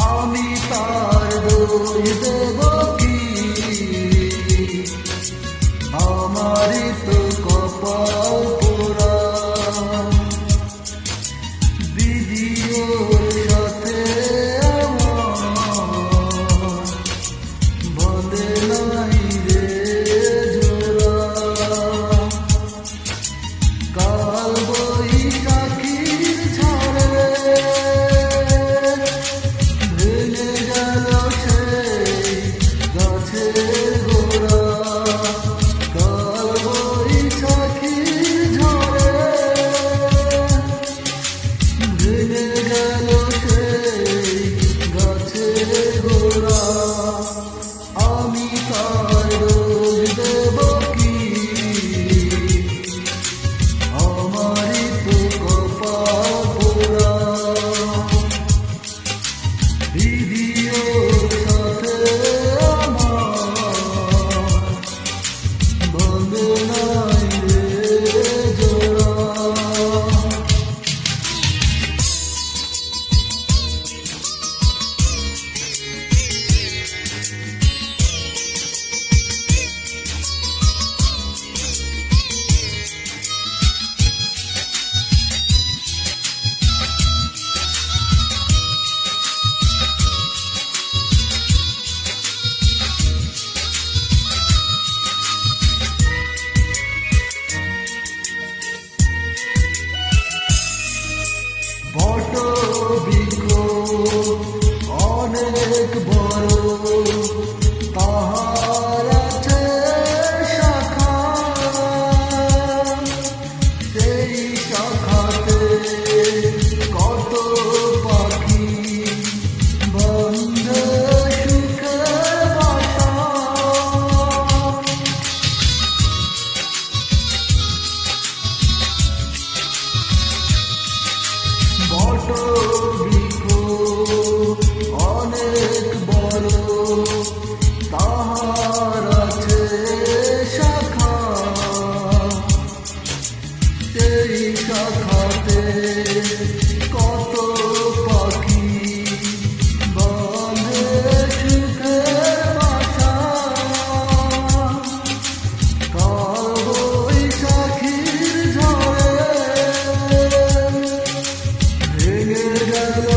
আমি তার দোষ দেব কি? আমারই তো কপাল পোড়া, বিধির সাথে আমার বলে নাই রে জোড়া। কাল বৈশাখীর ঝড়ে ভেঙে গেল সেই গাছের গোড়া। কাল বৈশাখীর ঝড়ে ভেঙে গেল সেই গাছের গোড়া। আমি তার দোষ দেব কি? আমারই তো কপাল পোড়া, বিধির সাথে আমার বন্ধে নাই রে জোড়া। বট বৃক্ষ অনেক বড়, তাহার আছে শাখা। সেই শাখাতে কত পাখি বন্ধে সুখে বাসা। বট বৃক্ষ অনেক বড়, তাহার আছে শাখা। সেই শাখাতে কত পাখি বন্ধে সুখে বাসা। কাল বৈশাখীর ঝড়ে ভেঙে গেল